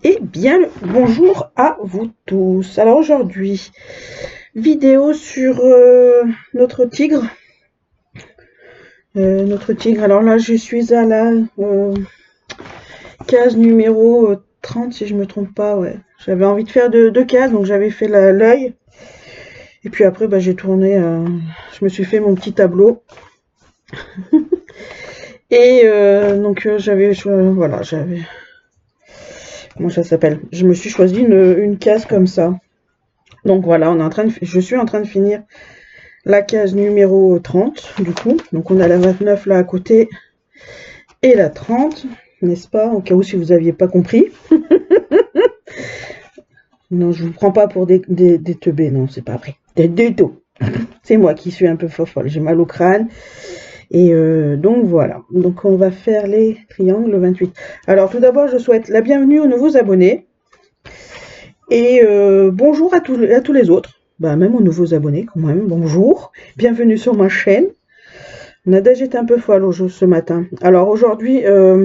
Eh bien, bonjour à vous tous. Alors aujourd'hui, vidéo sur notre tigre. Alors là, je suis à la case numéro 30, si je me trompe pas. Ouais. J'avais envie de faire deux cases, donc j'avais fait l'œil. Et puis après, bah, j'ai tourné, je me suis fait mon petit tableau. Et donc voilà, comment ça s'appelle? Je me suis choisi une case comme ça. Donc voilà, je suis en train de finir la case numéro 30 du coup. Donc on a la 29 là à côté et la 30, n'est-ce pas? Au cas où si vous n'aviez pas compris. Non, je vous prends pas pour des teubés, non, c'est pas vrai. Des taux. C'est moi qui suis un peu folle, j'ai mal au crâne. Et donc voilà, donc on va faire les triangles 28. Alors tout d'abord, je souhaite la bienvenue aux nouveaux abonnés. Et bonjour à tous les autres. Bah, même aux nouveaux abonnés quand même, bonjour. Bienvenue sur ma chaîne. Nadège est un peu folle ce matin. Alors aujourd'hui,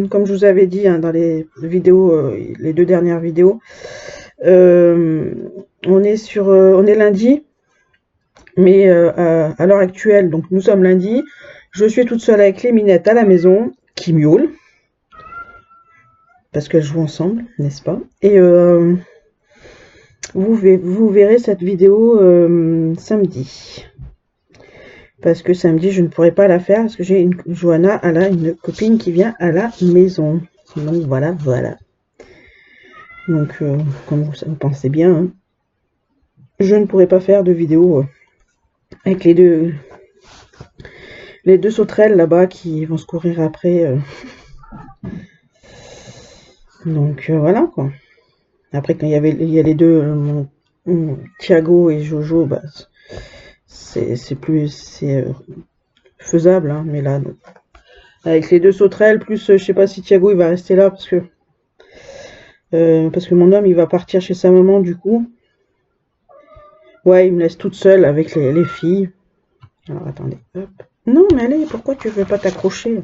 comme je vous avais dit hein, dans les vidéos, les deux dernières vidéos, on est lundi, mais à l'heure actuelle, donc nous sommes lundi. Je suis toute seule avec les minettes à la maison qui miaulent parce qu'elles jouent ensemble, n'est-ce pas? Et vous verrez cette vidéo samedi. Parce que samedi, je ne pourrai pas la faire parce que j'ai Johanna, elle a une copine qui vient à la maison. Donc voilà. Donc, comme vous pensez bien, hein, je ne pourrai pas faire de vidéo avec les deux sauterelles là-bas qui vont se courir après. Donc voilà quoi. Après, quand il y a les deux, Thiago et Jojo, bah, c'est faisable, hein, mais là, non. Avec les deux sauterelles, plus je sais pas si Thiago il va rester là parce que mon homme il va partir chez sa maman du coup. Ouais, il me laisse toute seule avec les filles. Alors attendez, hop. Non mais allez, pourquoi tu veux pas t'accrocher?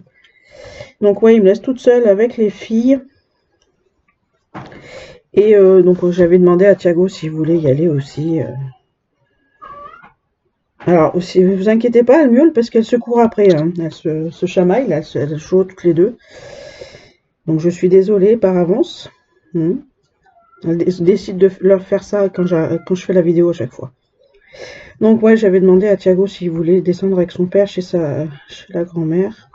Donc ouais, il me laisse toute seule avec les filles. Et donc j'avais demandé à Thiago s'il voulait y aller aussi. Alors, si vous inquiétez pas, elle miaule parce qu'elle se court après. Hein. Elle se chamaille, là, elles jouent toutes les deux. Donc je suis désolée par avance. Elle décide de leur faire ça quand je fais la vidéo à chaque fois. Donc ouais, j'avais demandé à Thiago s'il voulait descendre avec son père chez la grand-mère.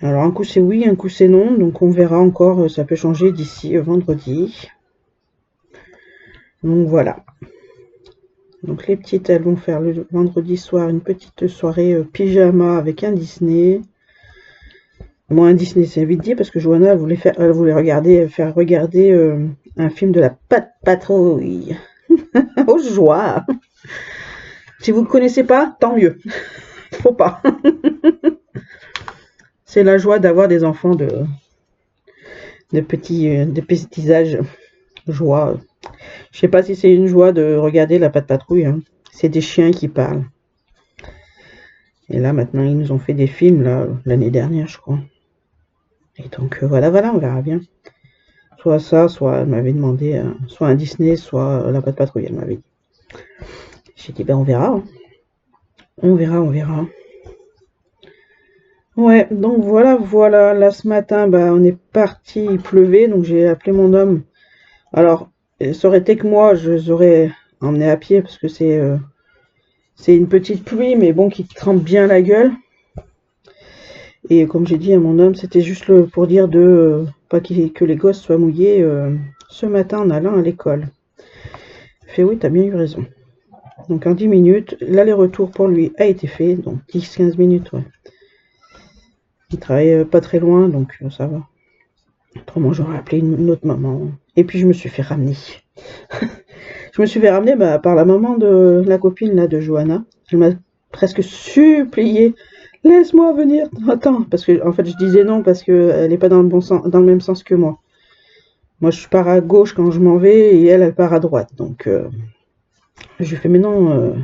Alors un coup c'est oui, un coup c'est non. Donc on verra encore, ça peut changer d'ici vendredi. Donc voilà. Donc les petites, elles vont faire le vendredi soir une petite soirée pyjama avec un Disney. Bon, un Disney, c'est vite dit parce que Johanna, elle voulait faire regarder un film de la Patrouille. Oh joie! Si vous ne connaissez pas, tant mieux. Faut pas. C'est la joie d'avoir des enfants de petits âges. Joie. Je sais pas si c'est une joie de regarder la Patrouille. Hein. C'est des chiens qui parlent. Et là, maintenant, ils nous ont fait des films l'année dernière, je crois. Et donc, voilà, on verra bien. Soit ça, soit elle m'avait demandé, soit un Disney, soit la Patrouille, elle m'avait dit. J'ai dit, ben on verra. Hein. On verra. Ouais, donc voilà. Là, ce matin, ben, on est parti, il pleuvait, donc j'ai appelé mon homme. Alors, ça aurait été que moi, je les aurais emmené à pied, parce que c'est une petite pluie, mais bon, qui trempe bien la gueule. Et comme j'ai dit à mon homme, c'était juste pour dire pas que les gosses soient mouillés ce matin en allant à l'école. Il fait oui, t'as bien eu raison. Donc en 10 minutes, l'aller-retour pour lui a été fait, donc 10-15 minutes, ouais. Il travaille pas très loin, donc ça va. Autrement, j'aurais appelé une autre maman. Et puis je me suis fait ramener. Je me suis fait ramener par la maman de la copine là, de Johanna. Elle m'a presque supplié. Laisse-moi venir. Attends, parce que en fait je disais non parce qu'elle n'est pas dans le même sens que moi. Moi je pars à gauche quand je m'en vais et elle part à droite. Donc je lui fais mais non,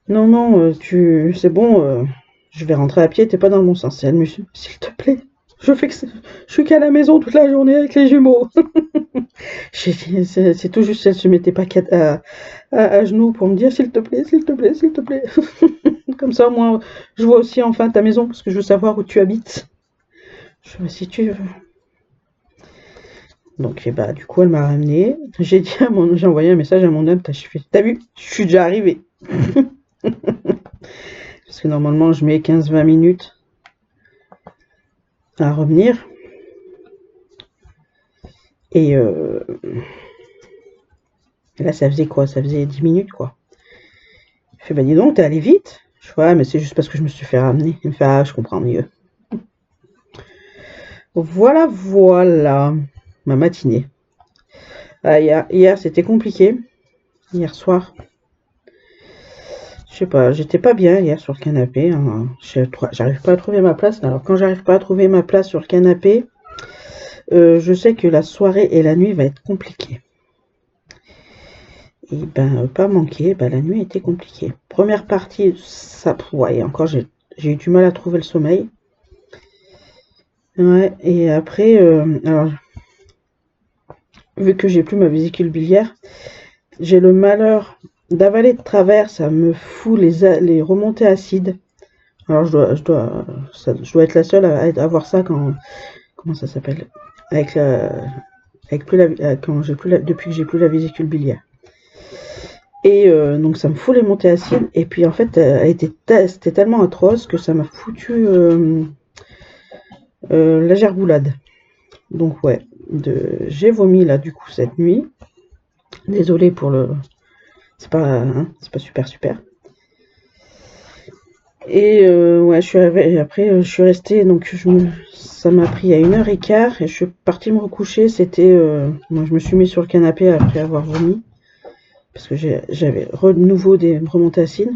c'est bon, je vais rentrer à pied, t'es pas dans le bon sens. Et elle me dit s'il te plaît, Je suis qu'à la maison toute la journée avec les jumeaux. C'est tout juste, elle se mettait pas à genoux pour me dire s'il te plaît, s'il te plaît, s'il te plaît. Comme ça, moi, je vois aussi enfin ta maison parce que je veux savoir où tu habites. Je sais si tu veux. Donc, et bah, du coup, elle m'a ramené. J'ai envoyé un message à mon homme. T'as vu, je suis déjà arrivé. Parce que normalement, je mets 15-20 minutes à revenir. Et là, ça faisait quoi? Ça faisait 10 minutes, quoi. Il fait, bah dis donc, t'es allé vite. Je fais, ouais, mais c'est juste parce que je me suis fait ramener. Il me fait, ah, je comprends mieux. Voilà, voilà, ma matinée. Ah, hier c'était compliqué. Hier soir. Je sais pas, j'étais pas bien hier sur le canapé, hein. J'arrive pas à trouver ma place. Alors quand j'arrive pas à trouver ma place sur le canapé, je sais que la soirée et la nuit va être compliquée. Et ben pas manqué, ben la nuit était compliquée. Première partie, ça, ouais, encore j'ai eu du mal à trouver le sommeil. Ouais, et après, alors vu que j'ai plus ma vésicule biliaire, j'ai le malheur d'avaler de travers, ça me fout les remontées acides. Alors je dois être la seule à avoir ça quand, comment ça s'appelle? Avec plus la, quand j'ai plus la, depuis que j'ai plus la vésicule biliaire. Et donc ça me fout les montées acides. Et puis en fait, c'était tellement atroce que ça m'a foutu la gerboulade. Donc ouais, j'ai vomi là du coup cette nuit. Désolée pour le, c'est pas super super. Et ouais, après je suis restée, donc ça m'a pris à 1h15 et je suis partie me recoucher. Moi je me suis mis sur le canapé après avoir vomi parce que j'avais de nouveau des remontées acides.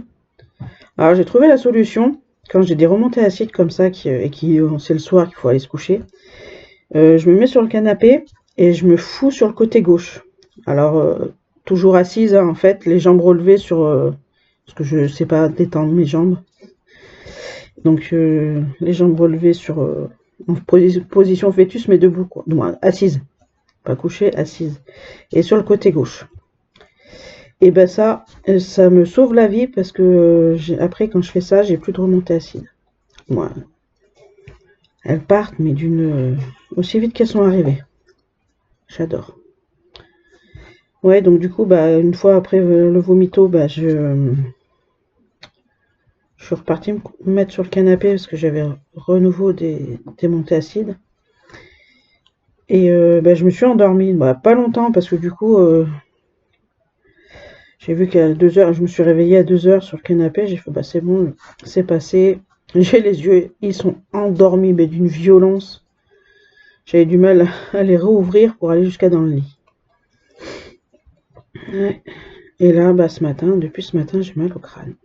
Alors j'ai trouvé la solution quand j'ai des remontées acides comme ça c'est le soir qu'il faut aller se coucher. Je me mets sur le canapé et je me fous sur le côté gauche. Alors toujours assise, hein, en fait, les jambes relevées parce que je sais pas détendre mes jambes. Donc les jambes relevées en position fœtus mais debout, quoi. Donc, assise, pas couchée, assise. Et sur le côté gauche. Et ben ça me sauve la vie parce que après quand je fais ça, j'ai plus de remontée acide. Moi, elles partent mais aussi vite qu'elles sont arrivées. J'adore. Ouais, donc du coup, bah une fois après le vomito, bah je suis repartie me mettre sur le canapé parce que j'avais renouveau des montées acides. Et bah, je me suis endormie, bah, pas longtemps parce que du coup, j'ai vu qu'à 2h, je me suis réveillée à 2h sur le canapé, j'ai fait bah c'est bon, c'est passé. J'ai les yeux, ils sont endormis, mais d'une violence. J'avais du mal à les rouvrir pour aller jusqu'à dans le lit. Ouais. Et là, bah depuis ce matin, j'ai mal au crâne.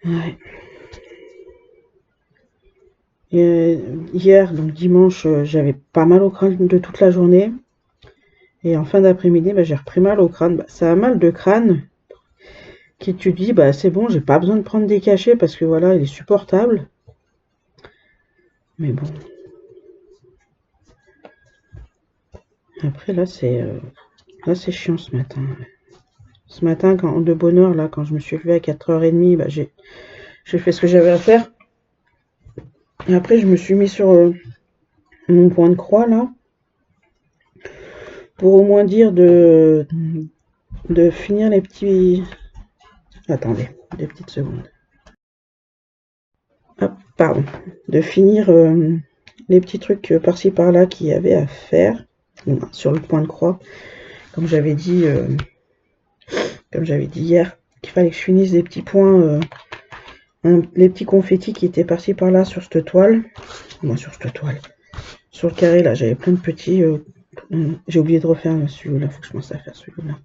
Ouais. Et, hier, donc dimanche, j'avais pas mal au crâne de toute la journée. Et en fin d'après-midi, bah, j'ai repris mal au crâne. Bah, c'est un mal de crâne qui tu dis, bah c'est bon, j'ai pas besoin de prendre des cachets parce que voilà, il est supportable. Mais bon. Après, là, c'est chiant ce matin. Ce matin, de bonne heure, là, quand je me suis levée à 4h30, bah, j'ai fait ce que j'avais à faire. Et après, je me suis mis sur mon point de croix, là, pour au moins dire de finir les petits... Attendez, 2 petites secondes. Hop, pardon. De finir les petits trucs par-ci par-là qu'il y avait à faire sur le point de croix. Comme j'avais dit hier, qu'il fallait que je finisse les petits points, les petits confettis qui étaient par-ci par-là sur cette toile. Sur le carré, là, j'avais plein de petits... j'ai oublié de refaire celui-là, faut que je pense à faire celui-là.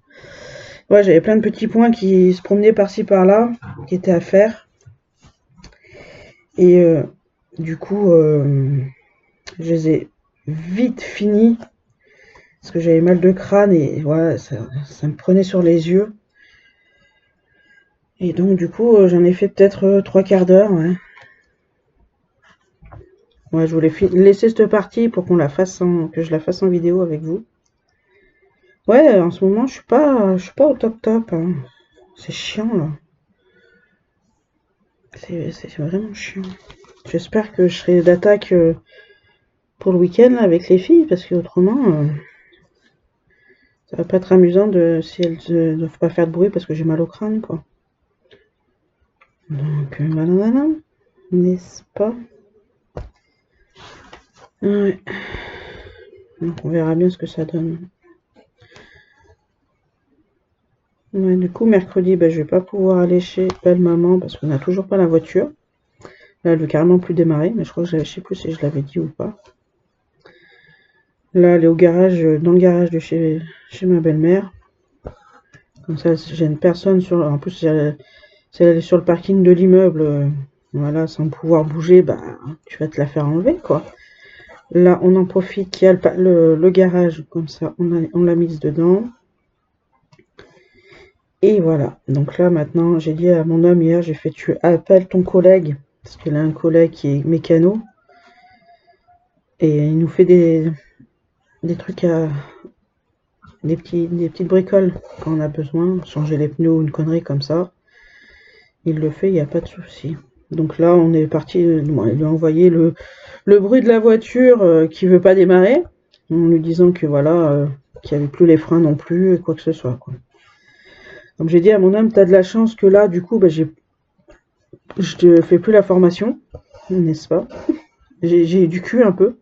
Ouais, j'avais plein de petits points qui se promenaient par-ci par-là, qui étaient à faire. Et du coup, je les ai vite finis, parce que j'avais mal de crâne et voilà, ça me prenait sur les yeux. Et donc du coup, j'en ai fait peut-être 3/4 d'heure, ouais. Ouais, je voulais laisser cette partie pour qu'on la fasse que je la fasse en vidéo avec vous. Ouais, en ce moment, je suis pas au top top, hein. C'est chiant, là. C'est vraiment chiant. J'espère que je serai d'attaque pour le week-end là, avec les filles, parce que autrement, ça va pas être amusant si elles ne doivent pas faire de bruit parce que j'ai mal au crâne, quoi. Donc, voilà, n'est-ce pas? Ouais. Donc, on verra bien ce que ça donne. Ouais, du coup, mercredi, je vais pas pouvoir aller chez belle-maman parce qu'on n'a toujours pas la voiture. Là, elle veut carrément plus démarrer, mais je crois que je sais plus si je l'avais dit ou pas. Là, elle est au garage, dans le garage de chez ma belle-mère. Comme ça, j'ai une personne sur. En plus, si elle est sur le parking de l'immeuble, voilà, sans pouvoir bouger, tu vas te la faire enlever, quoi. Là, on en profite qu'il y a le garage, comme ça, on l'a mise dedans. Et voilà. Donc là, maintenant, j'ai dit à mon homme hier, j'ai fait, tu appelles ton collègue, parce qu'il a un collègue qui est mécano. Et il nous fait des trucs des petites bricoles quand on a besoin, changer les pneus ou une connerie comme ça. Il le fait, il n'y a pas de souci. Donc là, on est parti, il lui a envoyé le bruit de la voiture qui veut pas démarrer, en lui disant que voilà, qu'il n'y avait plus les freins non plus, quoi que ce soit, quoi. Comme j'ai dit à mon homme, t'as de la chance que là, du coup, je te fais plus la formation, n'est-ce pas? J'ai du cul un peu,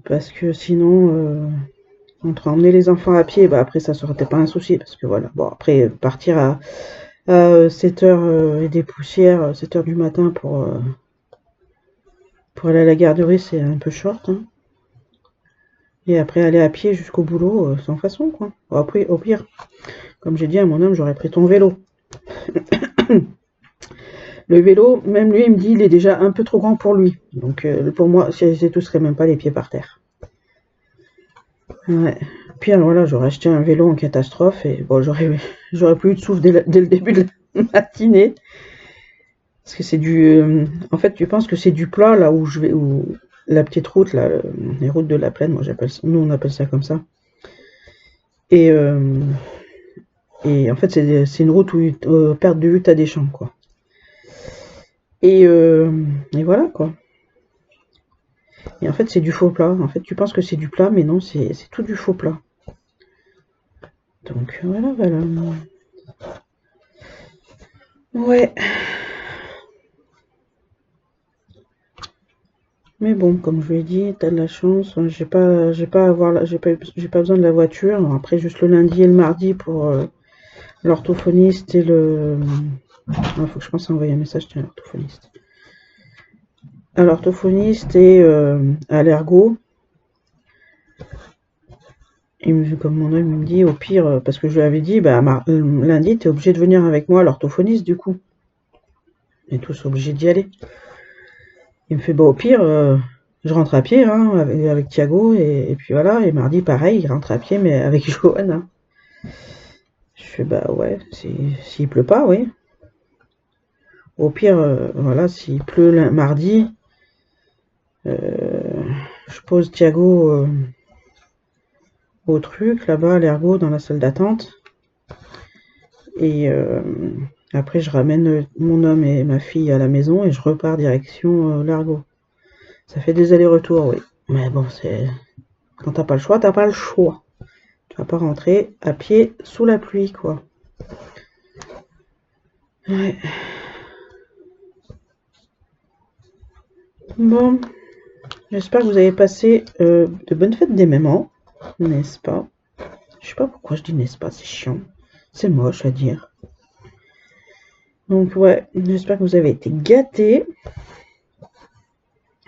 parce que sinon, entre emmener les enfants à pied, après ça serait pas un souci, parce que voilà, bon après partir à 7h et des poussières, 7h du matin pour aller à la garderie, c'est un peu short, hein. Et après aller à pied jusqu'au boulot, sans façon, quoi. Bon, après, au pire, comme j'ai dit à mon homme, j'aurais pris ton vélo. Le vélo, même lui, il me dit, il est déjà un peu trop grand pour lui. Donc pour moi, c'est tout serait même pas les pieds par terre. Ouais. Puis alors voilà, j'aurais acheté un vélo en catastrophe et bon, j'aurais plus eu de souffle dès le début de la matinée. Parce que c'est en fait, tu penses que c'est du plat là où la petite route là, les routes de la plaine, nous on appelle ça comme ça. Et en fait, c'est une route où perte de vue t'as des champs, quoi. Et voilà, quoi. Et en fait, c'est du faux plat. En fait, tu penses que c'est du plat, mais non, c'est tout du faux plat. Donc voilà. Ouais. Mais bon, comme je vous l'ai dit, t'as de la chance. J'ai pas besoin de la voiture. Après, juste le lundi et le mardi pour l'orthophoniste et le. Il faut que je pense à envoyer un message à l'orthophoniste. À l'orthophoniste et à l'ergo. Comme mon homme me dit, au pire, parce que je lui avais dit, lundi, t'es obligé de venir avec moi à l'orthophoniste, du coup. On est tous obligés d'y aller. Il me fait, au pire, je rentre à pied, hein, avec Thiago, et puis voilà. Et mardi, pareil, il rentre à pied, mais avec Johanna. Je fais, ouais, s'il pleut pas, oui. Au pire, voilà, s'il pleut mardi, je pose Thiago au truc, là-bas, à l'ergo, dans la salle d'attente. Et après, je ramène mon homme et ma fille à la maison et je repars direction l'ergo. Ça fait des allers-retours, oui. Mais bon, quand t'as pas le choix, t'as pas le choix. Tu vas pas rentrer à pied sous la pluie, quoi. Ouais. Bon. J'espère que vous avez passé de bonnes fêtes des mamans, n'est-ce pas? Je sais pas pourquoi je dis n'est-ce pas, c'est chiant. C'est moche à dire. Donc ouais, j'espère que vous avez été gâtés.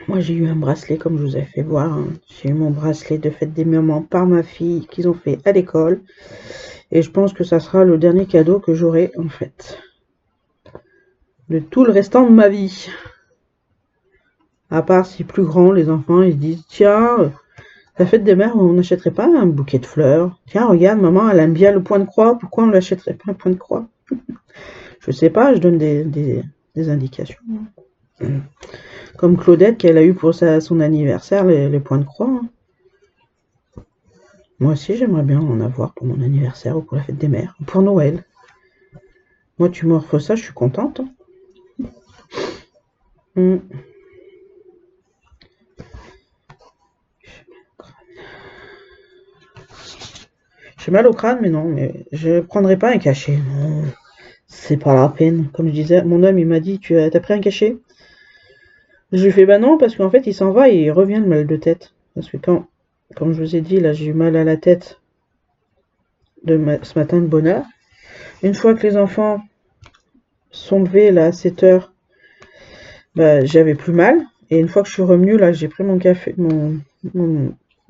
Moi j'ai eu un bracelet comme je vous ai fait voir, hein. J'ai eu mon bracelet de fête des mamans par ma fille qu'ils ont fait à l'école. Et je pense que ça sera le dernier cadeau que j'aurai en fait. De tout le restant de ma vie. À part si plus grand, les enfants ils se disent tiens, la fête des mères, on n'achèterait pas un bouquet de fleurs. Tiens, regarde, maman, elle aime bien le point de croix, pourquoi on ne l'achèterait pas un point de croix? Je sais pas, je donne des indications. Comme Claudette qu'elle a eu pour son anniversaire, les points de croix. Hein. Moi aussi, j'aimerais bien en avoir pour mon anniversaire ou pour la fête des mères, ou pour Noël. Moi, tu m'offres ça, je suis contente. Hein. J'ai mal au crâne, mais non, mais je prendrai pas un cachet. Non, c'est pas la peine. Comme je disais, mon homme, il m'a dit, t'as pris un cachet? Je lui fais, bah non, parce qu'en fait, il s'en va et il revient de mal de tête. Parce que comme je vous ai dit, là, j'ai eu mal à la tête ce matin de bonne heure. Une fois que les enfants sont levés, là, à 7 heures, bah, j'avais plus mal. Et une fois que je suis revenue, là, j'ai pris mon café, mon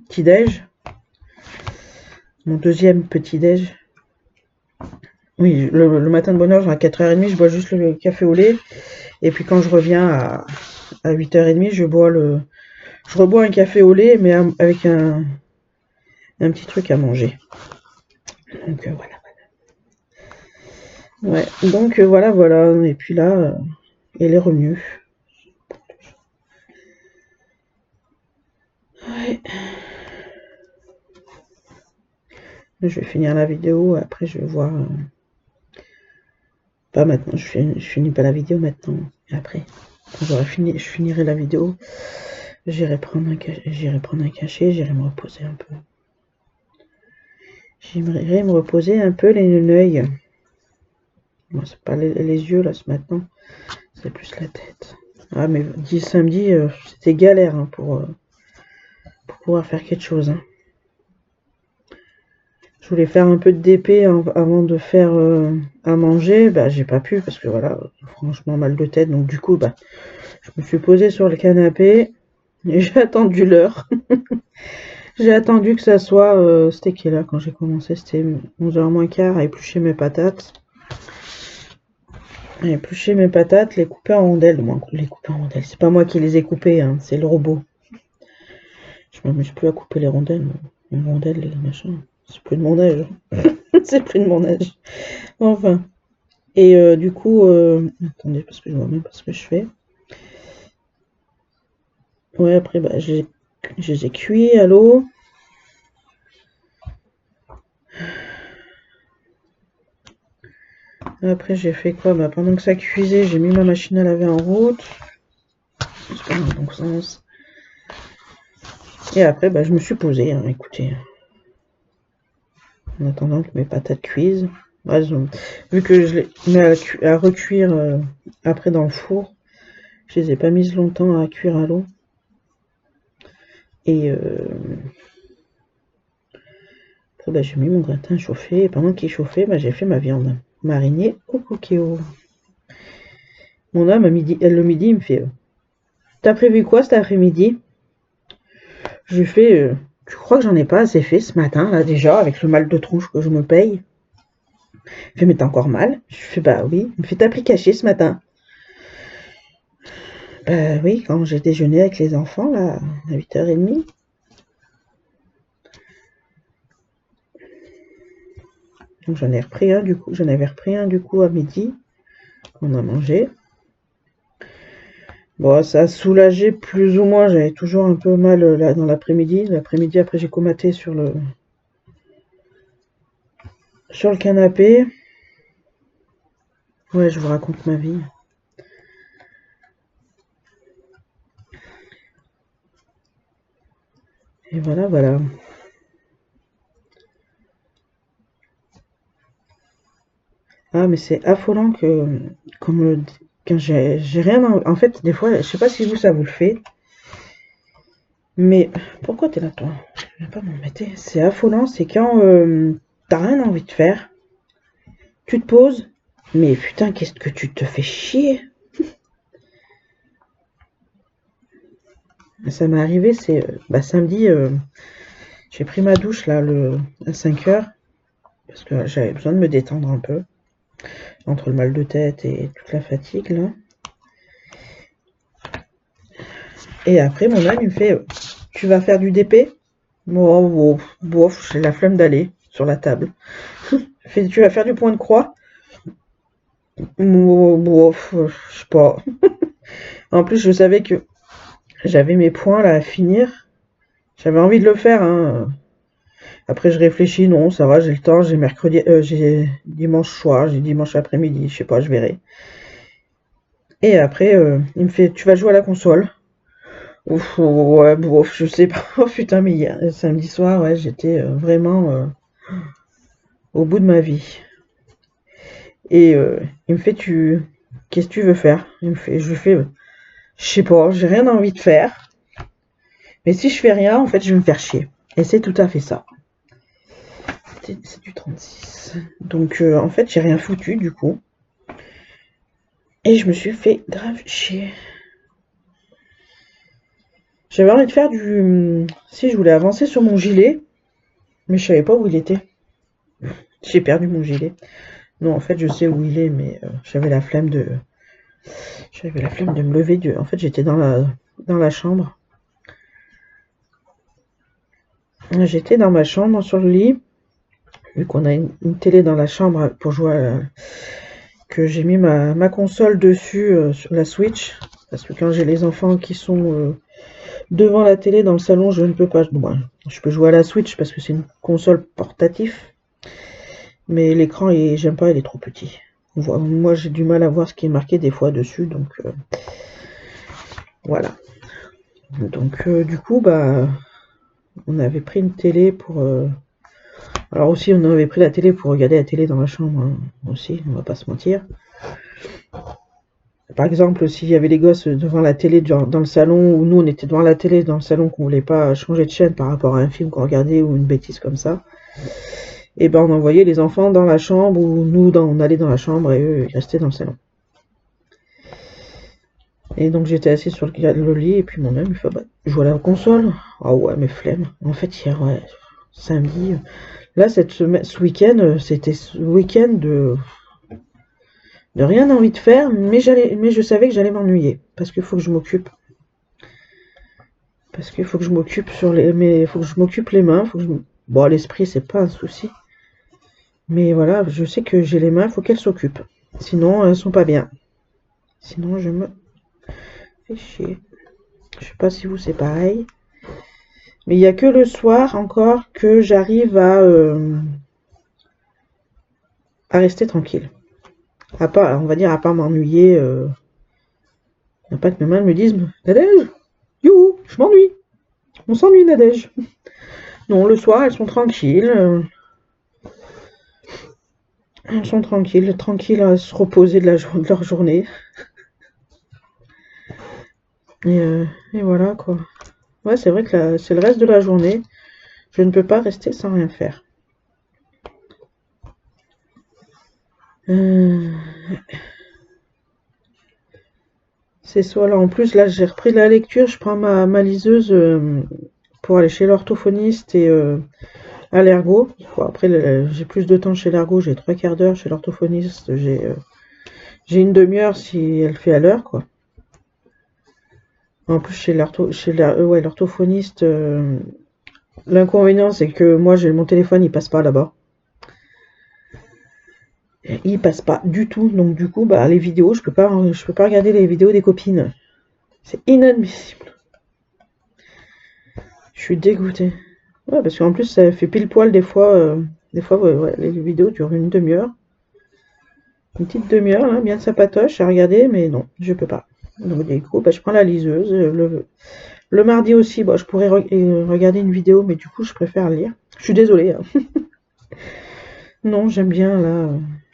petit-déj. Mon deuxième petit-déj. Oui, le matin de bonne heure, genre à 4h30, je bois juste le café au lait. Et puis quand je reviens à 8h30, je rebois un café au lait, mais avec un petit truc à manger. Donc voilà. Ouais, donc voilà. Et puis là, elle est revenue. Ouais. Je vais finir la vidéo, après je vais voir. Pas maintenant, je finis pas la vidéo maintenant. Et après, quand j'aurai fini, je finirai la vidéo. J'irai prendre un cachet, j'irai me reposer un peu. J'aimerais me reposer un peu l'œil. Bon, c'est pas les yeux là ce matin, c'est plus la tête. Ah mais samedi, c'était galère hein, pour pouvoir faire quelque chose. Hein. Je voulais faire un peu de DP avant de faire à manger, bah j'ai pas pu parce que voilà, franchement mal de tête. Donc du coup, bah je me suis posée sur le canapé et j'ai attendu l'heure. J'ai attendu que ça soit, c'était quelle heure quand j'ai commencé? C'était 11h moins quart à éplucher mes patates. Les couper en rondelles. C'est pas moi qui les ai coupées, hein, c'est le robot. Je m'amuse plus à couper les rondelles. Les rondelles, les machins. C'est plus de mon âge. C'est plus de mon âge. Enfin. Et du coup, attendez, parce que je vois même pas ce que je fais. Ouais, après, bah, je les ai cuits à l'eau. Après, j'ai fait quoi? Bah, pendant que ça cuisait, j'ai mis ma machine à laver en route. C'est pas dans le bon sens. Et après, bah, je me suis posée, hein, écoutez. En attendant que mes patates cuisent. Ouais, vu que je les mets à recuire après dans le four, je les ai pas mises longtemps à cuire à l'eau. Et après, bah, j'ai mis mon gratin à chauffer. Et pendant qu'il chauffait, bah, j'ai fait ma viande marinée au cookéo. Mon homme, le midi, il me fait t'as prévu quoi cet après-midi? Je lui fais tu crois que j'en ai pas assez fait ce matin, là, déjà, avec le mal de tronche que je me paye? Il fait mais t'as encore mal? Je lui fais bah oui. Il me fait t'as pris cachet ce matin? Bah oui, quand j'ai déjeuné avec les enfants, là, à 8h30. Donc j'en avais repris un du coup à midi. On a mangé. Bon, ça a soulagé plus ou moins. J'avais toujours un peu mal là dans l'après-midi. L'après-midi, après, j'ai comaté sur le canapé. Ouais, je vous raconte ma vie. Et voilà. Ah, mais c'est affolant que, quand j'ai rien. En fait, des fois, je sais pas si ça vous le fait. Mais pourquoi t'es là, toi? Je vais pas m'embêter. C'est affolant, c'est quand t'as rien envie de faire. Tu te poses. Mais putain, qu'est-ce que tu te fais chier? Ça m'est arrivé, c'est samedi, j'ai pris ma douche là à 5h parce que j'avais besoin de me détendre un peu entre le mal de tête et toute la fatigue là. Et après mon âme il me fait tu vas faire du DP? Oh, bof, j'ai la flemme d'aller sur la table. Fait tu vas faire du point de croix? Oh, bof, je sais pas. En plus, je savais que j'avais mes points là à finir. J'avais envie de le faire, hein. Après, je réfléchis, non, ça va, j'ai le temps, j'ai dimanche soir, j'ai dimanche après-midi, je sais pas, je verrai. Et après, il me fait, tu vas jouer à la console. Ouf, ouais, bof, je sais pas. Oh putain, mais hier, samedi soir, ouais, j'étais vraiment au bout de ma vie. Et il me fait, qu'est-ce que tu veux faire? Il me fait, je lui fais, je sais pas, j'ai rien envie de faire. Mais si je fais rien, en fait, je vais me faire chier. Et c'est tout à fait ça. C'est du 36. Donc, en fait, j'ai rien foutu, du coup. Et je me suis fait grave chier. J'avais envie de faire du... Si, je voulais avancer sur mon gilet, mais je savais pas où il était. J'ai perdu mon gilet. Non, en fait, je sais où il est, mais j'avais la flemme de... J'avais la flemme de me lever. En fait, j'étais dans la chambre. J'étais dans ma chambre, sur le lit. Vu qu'on a une télé dans la chambre pour jouer que j'ai mis ma console dessus, sur la Switch. Parce que quand j'ai les enfants qui sont devant la télé dans le salon, je ne peux pas. Bon, je peux jouer à la Switch parce que c'est une console portatif. Mais l'écran, j'aime pas, il est trop petit. Moi, j'ai du mal à voir ce qui est marqué des fois dessus, donc voilà. Donc du coup, bah, on avait pris une télé pour... Alors aussi, on avait pris la télé pour regarder la télé dans la chambre, hein, aussi, on va pas se mentir. Par exemple, s'il y avait les gosses devant la télé dans le salon, ou nous on était devant la télé dans le salon qu'on voulait pas changer de chaîne par rapport à un film qu'on regardait ou une bêtise comme ça, et ben on envoyait les enfants dans la chambre ou nous on allait dans la chambre et eux ils restaient dans le salon. Et donc j'étais assis sur le lit et puis mon homme il fait bah, jouer à la console. Ah ouais mais flemme. En fait hier ouais, samedi. Là ce week-end c'était ce week-end de rien envie de faire, mais je savais que j'allais m'ennuyer parce qu'il faut que je m'occupe. Parce qu'il faut que je m'occupe faut que je m'occupe les mains, bon l'esprit c'est pas un souci. Mais voilà, je sais que j'ai les mains, il faut qu'elles s'occupent. Sinon elles sont pas bien. Sinon je me fais chier. Je sais pas si vous c'est pareil. Mais il n'y a que le soir encore que j'arrive à rester tranquille. À pas, on va dire à pas m'ennuyer. Il n'y a pas que mes mains me disent Nadège, youhou, je m'ennuie. On s'ennuie Nadège. Non, le soir elles sont tranquilles. Elles sont tranquilles à se reposer de leur journée. Et voilà quoi. Ouais, c'est vrai que c'est le reste de la journée. Je ne peux pas rester sans rien faire. C'est soit là. En plus, là, j'ai repris la lecture. Je prends ma liseuse pour aller chez l'orthophoniste et à l'ergo. Bon, après, j'ai plus de temps chez l'ergo. J'ai 3/4 d'heure chez l'orthophoniste. J'ai une demi-heure si elle fait à l'heure, quoi. En plus, chez l'orthophoniste, l'inconvénient, c'est que moi, j'ai mon téléphone, il passe pas là-bas. Il passe pas du tout. Donc, du coup, bah, les vidéos, je peux pas regarder les vidéos des copines. C'est inadmissible. Je suis dégoûtée. Ouais, parce qu'en plus, ça fait pile poil des fois. Ouais, les vidéos durent une demi-heure. Une petite demi-heure, là, bien sympatoche à regarder, mais non, je peux pas. Donc, du coup, bah, je prends la liseuse. Le mardi aussi, bah, je pourrais regarder une vidéo, mais du coup, je préfère lire. Je suis désolée, hein. Non, j'aime bien, là.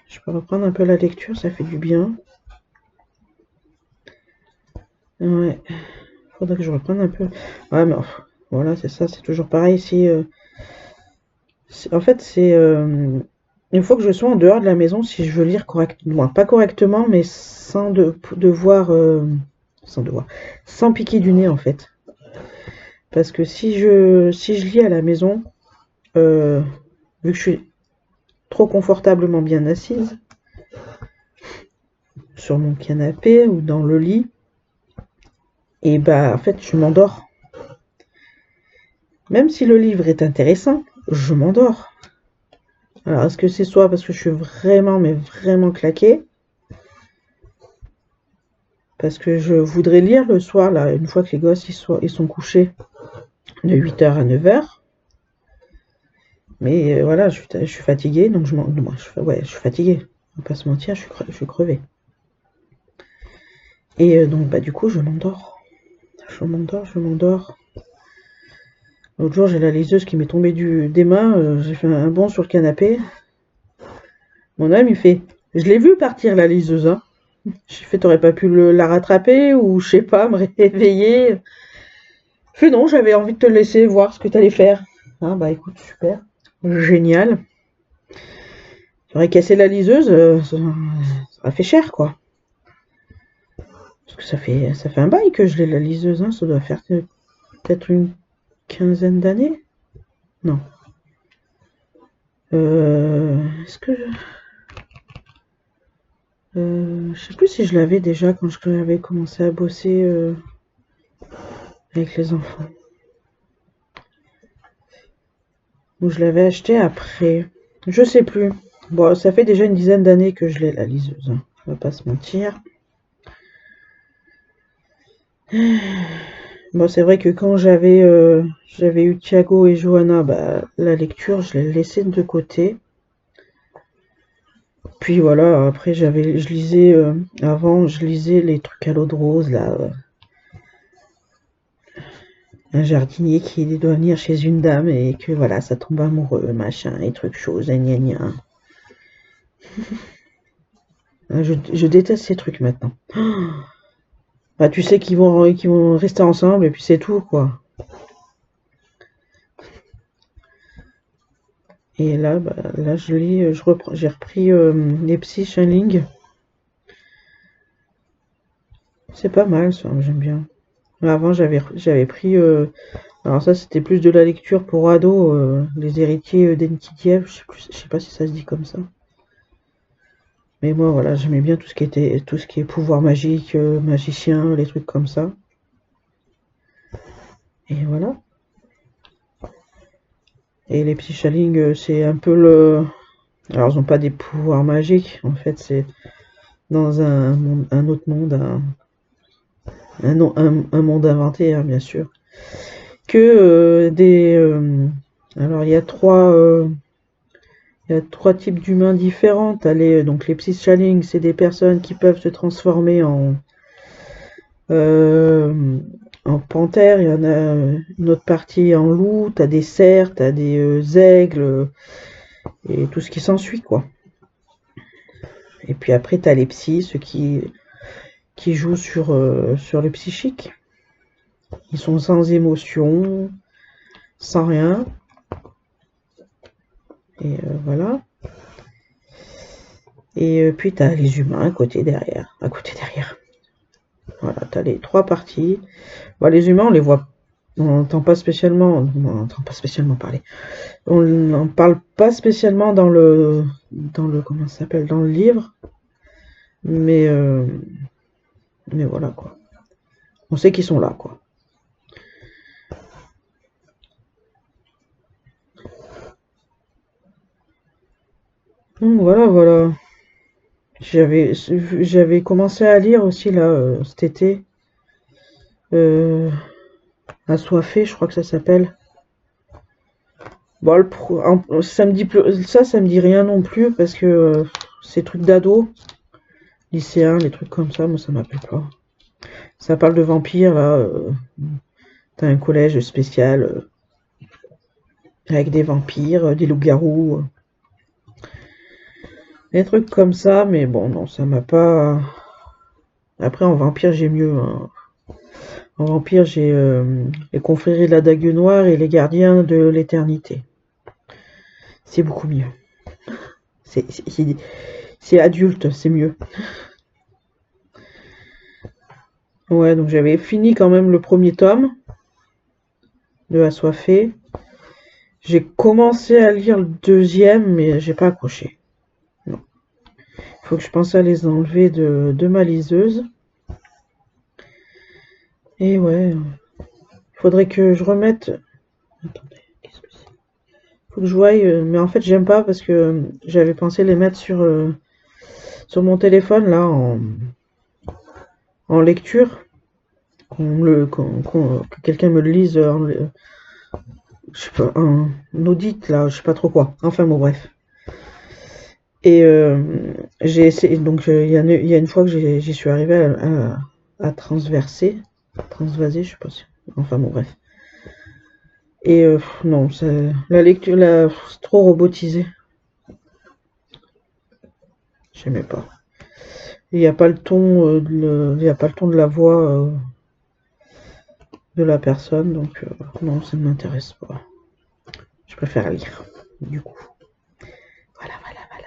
Je peux reprendre un peu la lecture, ça fait du bien. Ouais. Faudrait que je reprenne un peu. Ouais, mais voilà, c'est ça, c'est toujours pareil. En fait, il faut que je sois en dehors de la maison si je veux lire correctement. Pas correctement, mais sans devoir. Sans devoir. Sans piquer du nez, en fait. Parce que si je lis à la maison, vu que je suis trop confortablement bien assise sur mon canapé ou dans le lit, et bah en fait je m'endors. Même si le livre est intéressant, je m'endors. Alors est-ce que c'est soit parce que je suis vraiment mais vraiment claquée, parce que je voudrais lire le soir, là, une fois que les gosses ils sont couchés, de 8h à 9h. Mais voilà, je suis fatiguée, donc ouais, je suis fatiguée. On va pas se mentir, je suis crevée. Et donc, bah, du coup, je m'endors. Je m'endors. L'autre jour, j'ai la liseuse qui m'est tombée des mains. J'ai fait un bond sur le canapé. Mon homme, il fait, je l'ai vu partir, la liseuse, hein. J'ai fait, t'aurais pas pu la rattraper ou, je sais pas, me réveiller. Je fais, non, j'avais envie de te laisser voir ce que t'allais faire. Ah, bah, écoute, super. Génial. J'aurais cassé la liseuse, ça aurait fait cher, quoi. Parce que ça fait un bail que je l'ai, la liseuse, hein. Ça doit faire peut-être une quinzaine d'années. Non. Est-ce que je sais plus si je l'avais déjà quand j'avais commencé à bosser avec les enfants. Ou je l'avais acheté après. Je sais plus. Bon, ça fait déjà une dizaine d'années que je l'ai, la liseuse, hein. On va pas se mentir. Bon, c'est vrai que quand j'avais eu Thiago et Johanna, bah, la lecture, je l'ai laissée de côté. Puis voilà, après je lisais avant, je lisais les trucs à l'eau de rose là, un jardinier qui doit venir chez une dame et que voilà, ça tombe amoureux, machin, et trucs choses, et gna gna. Je déteste ces trucs maintenant. Bah tu sais qu'ils vont rester ensemble et puis c'est tout quoi. Et là, bah, là je lis, j'ai repris les Psy Channeling. C'est pas mal ça, j'aime bien. Avant j'avais pris alors ça c'était plus de la lecture pour ados, les héritiers d'Enkidu, je sais pas si ça se dit comme ça. Mais moi voilà, j'aimais bien tout ce qui est pouvoir magique, magicien, les trucs comme ça. Et voilà. Et les Psychaling, c'est un peu le. Alors ils ont pas des pouvoirs magiques, en fait c'est dans un autre monde, un monde inventé, hein, bien sûr. Que alors il y a trois types d'humains différents. Donc les Psychaling, c'est des personnes qui peuvent se transformer euh, en panthère. Il y en a une autre partie en loup. T'as des cerfs, t'as des aigles et tout ce qui s'ensuit, quoi. Et puis après t'as les psys, ceux qui jouent sur le psychique. Ils sont sans émotion, sans rien. Et voilà. Et puis t'as les humains à côté derrière. Voilà, t'as les trois parties. Bon, les humains, on les voit, on n'entend pas spécialement parler. On n'en parle pas spécialement comment ça s'appelle, dans le livre. Mais voilà quoi. On sait qu'ils sont là quoi. Donc voilà. J'avais commencé à lire aussi là cet été. Assoiffé, je crois que ça s'appelle. Bon, ça me dit rien non plus parce que ces trucs d'ado, lycéens, les trucs comme ça, moi ça m'appelle pas. Ça parle de vampires là. T'as un collège spécial avec des vampires, des loups-garous, des trucs comme ça, mais bon, non, ça m'a pas. Après, en vampire, j'ai mieux, hein. En vampire, j'ai les confréries de la Dague Noire et les gardiens de l'éternité. C'est beaucoup mieux. C'est adulte, c'est mieux. Ouais, donc j'avais fini quand même le premier tome de Assoiffé. J'ai commencé à lire le deuxième, mais j'ai pas accroché. Non. Il faut que je pense à les enlever de ma liseuse. Et ouais, il faudrait que je remette. Attendez, qu'est-ce que c'est? Faut que je voie, mais en fait j'aime pas parce que j'avais pensé les mettre sur mon téléphone là en lecture, que quelqu'un me le lise, je sais pas, un audit là, je sais pas trop quoi. Enfin bon, bref. Et j'ai essayé, donc il y a une fois que j'y suis arrivée à transvaser, je sais pas si. Enfin bon, bref. Et non, la lecture, c'est trop robotisé. J'aimais pas. Il n'y a pas le ton, il y a pas le ton de la voix de la personne, donc non, ça ne m'intéresse pas. Je préfère lire, du coup. Voilà, voilà, voilà.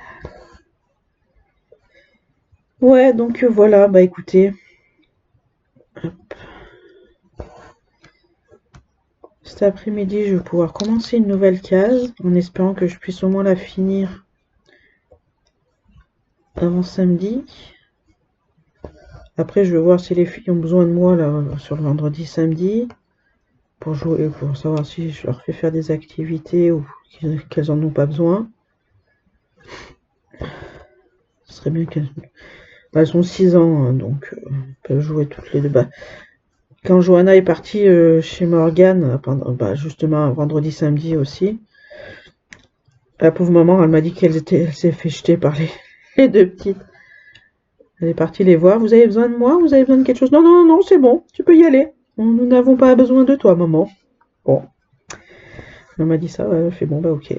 Ouais, donc voilà, bah écoutez, cet après-midi, je vais pouvoir commencer une nouvelle case, en espérant que je puisse au moins la finir avant samedi. Après, je vais voir si les filles ont besoin de moi là sur le vendredi, samedi, pour jouer, pour savoir si je leur fais faire des activités ou qu'elles en ont pas besoin. Ce serait bien qu'elles... Bah, elles ont 6 ans, hein, donc elles peuvent jouer toutes les deux. Bah, quand Johanna est partie chez Morgane, justement vendredi, samedi aussi, la pauvre maman, elle m'a dit elle s'est fait jeter par les deux petites. Elle est partie les voir. Vous avez besoin de moi? Vous avez besoin de quelque chose? Non, non, non, c'est bon, tu peux y aller. Nous n'avons pas besoin de toi, maman. Bon. Elle m'a dit ça, elle fait bon, bah ok.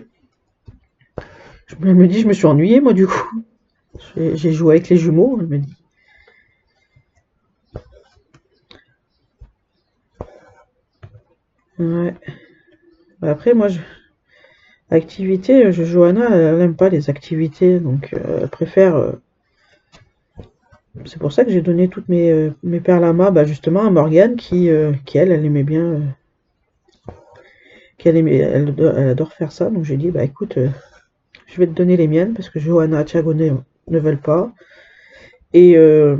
Elle me dit, je me suis ennuyée, moi, du coup. J'ai joué avec les jumeaux, elle me dit. Ouais. Bah, après, moi, activité, Johanna, elle aime pas les activités, donc elle préfère. C'est pour ça que j'ai donné toutes mes perles à main, bah, justement, à Morgane, qui elle aimait bien. Elle adore faire ça, donc j'ai dit, bah écoute, je vais te donner les miennes, parce que Johanna et Thiago ne veulent pas. Et, et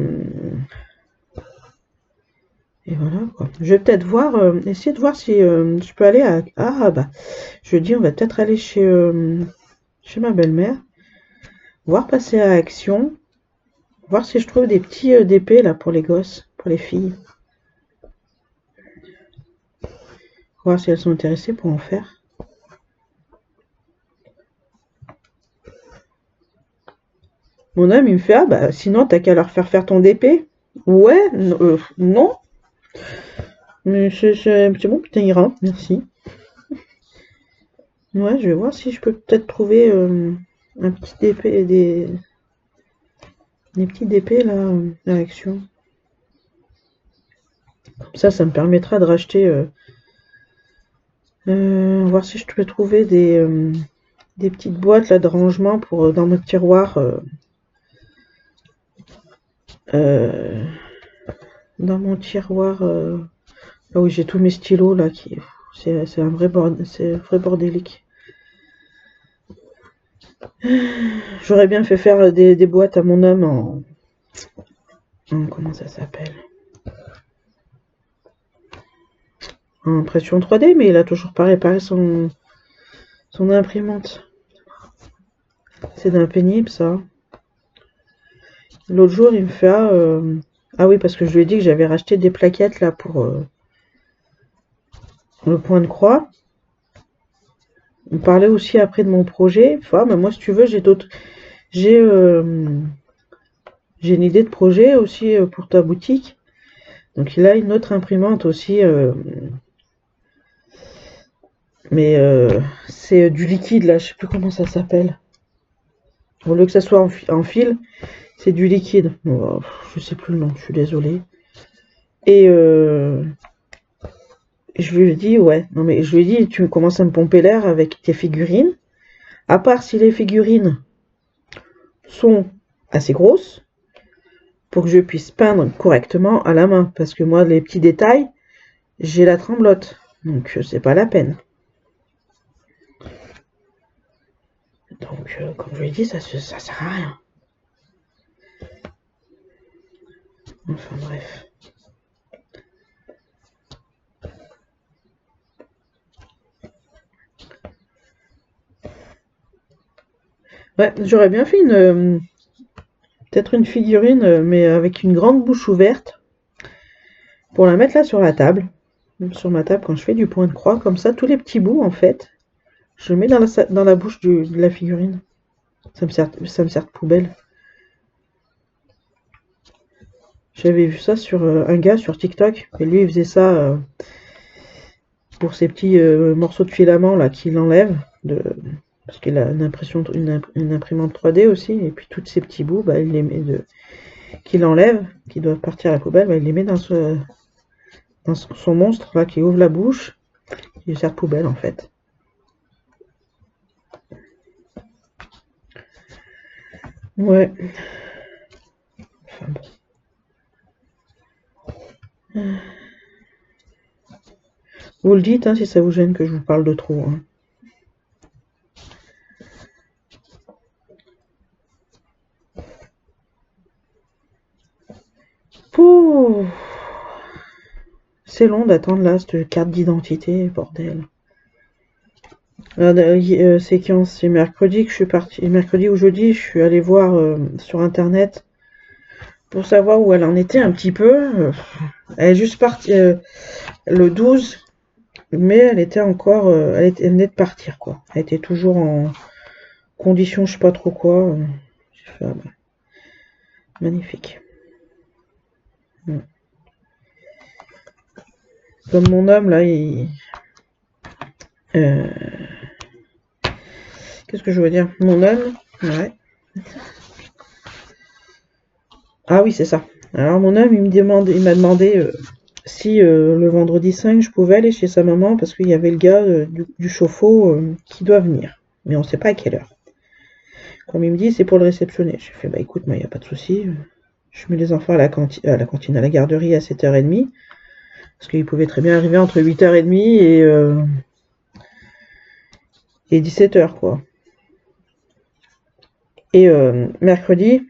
voilà, quoi. Je vais peut-être voir, essayer de voir si je peux aller à... Ah, bah, jeudi, on va peut-être aller chez ma belle-mère, voir passer à Action, voir si je trouve des petits DP, là, pour les gosses, pour les filles. Voir si elles sont intéressées pour en faire. Mon homme, il me fait, ah, bah, sinon, t'as qu'à leur faire ton DP. Ouais, non. Mais c'est bon, putain, ira, merci. Ouais, je vais voir si je peux peut-être trouver un petit DP, des petits DP là, à Action. Comme ça me permettra de racheter, voir si je peux trouver des petites boîtes là de rangement pour dans mon tiroir, euh, dans mon tiroir là où j'ai tous mes stylos là, c'est un vrai bordélique. J'aurais bien fait faire des boîtes à mon homme comment ça s'appelle? En impression 3D, mais il a toujours pas réparé son imprimante. C'est d'un pénible, ça. L'autre jour, il me fait ah oui, parce que je lui ai dit que j'avais racheté des plaquettes là pour le point de croix. Il me parlait aussi après de mon projet. Il me fait, ah, mais moi, si tu veux, j'ai une idée de projet aussi pour ta boutique. Donc, il a une autre imprimante aussi, mais c'est du liquide là, je sais plus comment ça s'appelle. Au lieu que ça soit en fil, c'est du liquide. Bon, je sais plus le nom, je suis désolée. Et je lui ai dit, ouais, non mais je lui ai dit, tu commences à me pomper l'air avec tes figurines. À part si les figurines sont assez grosses, pour que je puisse peindre correctement à la main. Parce que moi, les petits détails, j'ai la tremblote. Donc, c'est pas la peine. Donc, comme je l'ai dit, ça sert à rien. Enfin, bref. Ouais, j'aurais bien fait peut-être une figurine, mais avec une grande bouche ouverte. pour la mettre là sur la table. Sur ma table, quand je fais du point de croix, comme ça, tous les petits bouts, en fait, je le mets dans la bouche de la figurine. Ça me sert de poubelle. J'avais vu ça sur un gars sur TikTok, et lui, il faisait ça pour ces petits morceaux de filament là qu'il enlève, parce qu'il a une imprimante 3D aussi, et puis tous ces petits bouts, bah, il les met qu'il enlève, qui doivent partir à la poubelle, bah, il les met dans son monstre là qui ouvre la bouche, il sert de poubelle en fait. Ouais. Enfin bon. Vous le dites hein, si ça vous gêne que je vous parle de trop. Hein. Pouh. C'est long d'attendre là cette carte d'identité, bordel. C'est quand? C'est mercredi que je suis partie. Mercredi ou jeudi, je suis allée voir sur internet pour savoir où elle en était un petit peu. Elle est juste partie le 12, mais elle était encore. Elle venait de partir quoi. Elle était toujours en condition, je sais pas trop quoi. J'ai fait, ah bah, magnifique. Comme mon homme là, qu'est-ce que je veux dire? Mon homme, ouais. Ah oui, c'est ça. Alors mon homme, il m'a demandé si le vendredi 5, je pouvais aller chez sa maman parce qu'il y avait le gars du chauffe-eau qui doit venir. Mais on ne sait pas à quelle heure. Comme il me dit, c'est pour le réceptionner. J'ai fait, bah écoute, moi, il n'y a pas de souci. Je mets les enfants à la cantine, à la garderie à 7h30. Parce qu'il pouvait très bien arriver entre 8h30 et 17h, quoi. Et mercredi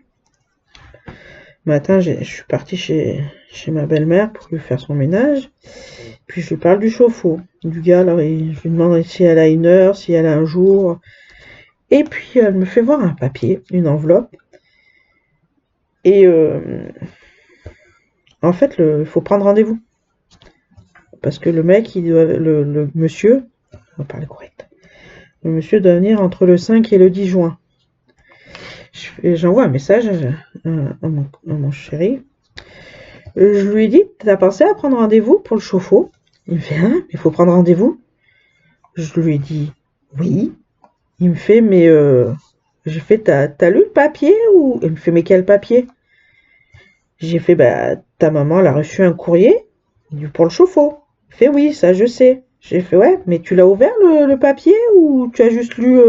matin, je suis partie chez ma belle-mère pour lui faire son ménage. Puis je lui parle du chauffe-eau, du gars. Alors, je lui demande si elle a une heure, si elle a un jour. Et puis elle me fait voir un papier, une enveloppe. Et en fait, il faut prendre rendez-vous. Parce que le mec, le monsieur, on va parler correct. Le monsieur doit venir entre le 5 et le 10 juin. J'envoie un message à mon chéri. Je lui dis, t'as pensé à prendre rendez-vous pour le chauffe-eau? Il me fait, hein, il faut prendre rendez-vous? Je lui dis, oui. Il me fait, mais j'ai fait, t'as lu le papier ou? Il me fait, mais quel papier? J'ai fait, bah, ta maman, elle a reçu un courrier pour le chauffe-eau. Il fait, oui, ça je sais. J'ai fait, ouais, mais tu l'as ouvert le papier ou tu as juste lu